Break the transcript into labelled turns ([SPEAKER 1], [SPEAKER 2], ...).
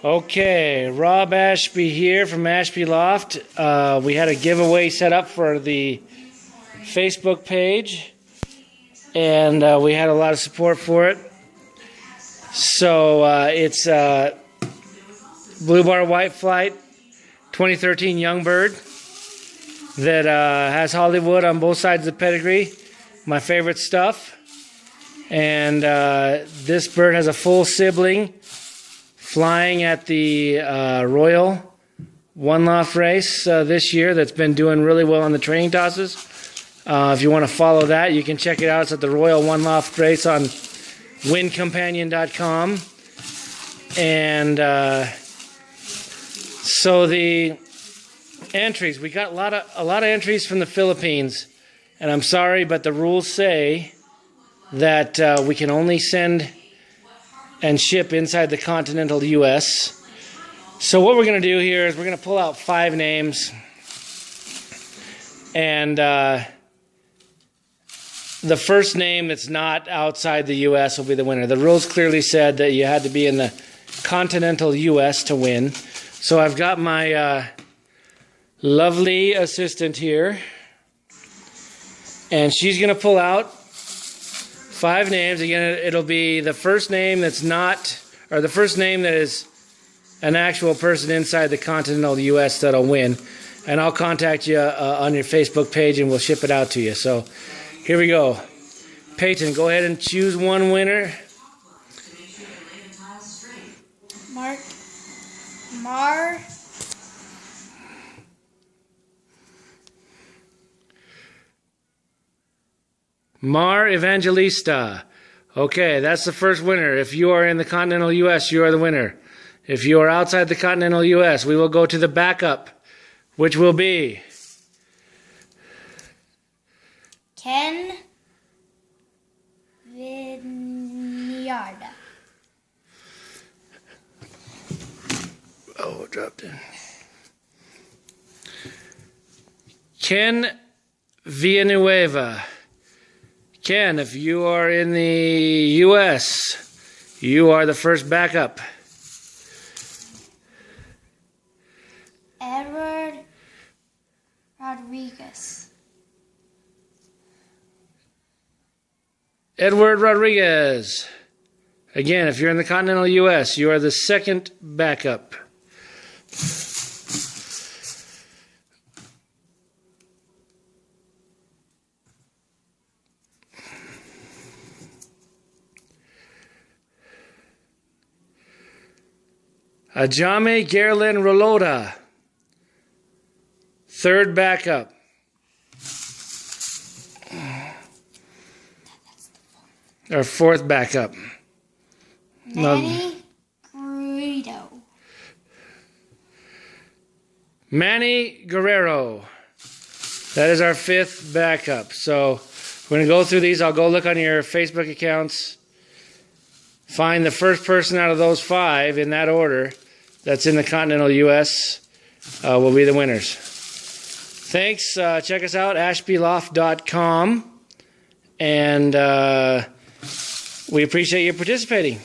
[SPEAKER 1] Okay, Rob Ashby here from Ashby Loft. We had a giveaway set up for the Facebook page, and we had a lot of support for it. So it's Blue Bar White Flight 2013 Young Bird that has Hollywood on both sides of the pedigree. My favorite stuff. And this bird has a full sibling flying at the Royal One Loft race this year that's been doing really well on the training tosses. If you want to follow that, you can check it out. It's at the Royal One Loft race on windcompanion.com. And so the entries, we got a lot of entries from the Philippines, and I'm sorry, but the rules say that we can only send and ship inside the continental U.S. So what we're going to do here is we're going to pull out 5 names, and the first name that's not outside the U.S. will be the winner. The rules clearly said that you had to be in the continental U.S. to win. So I've got my lovely assistant here, and she's going to pull out 5 names. Again, it'll be the first name that's not, or the first name that is an actual person inside the continental U.S. that'll win. And I'll contact you on your Facebook page, and we'll ship it out to you. So here we go. Peyton, go ahead and choose one winner. Mar Evangelista. Okay, that's the first winner. If you are in the continental U.S., you are the winner. If you are outside the continental U.S., we will go to the backup, which will be
[SPEAKER 2] Ken Vineyard.
[SPEAKER 1] Oh, it dropped in. Ken Villanueva. Ken, if you are in the U.S., you are the first backup.
[SPEAKER 2] Edward Rodriguez.
[SPEAKER 1] Edward Rodriguez. Again, if you're in the continental U.S., you are the second backup. Ajame Gerlin Rolota, third backup. Or fourth backup.
[SPEAKER 2] Manny Guerrero.
[SPEAKER 1] Manny Guerrero. That is our 5th backup. So we're going to go through these. I'll go look on your Facebook accounts. Find the first person out of those 5 in that order that's in the continental U.S. Will be the winners. Thanks. Check us out, ashbyloft.com. And we appreciate you participating.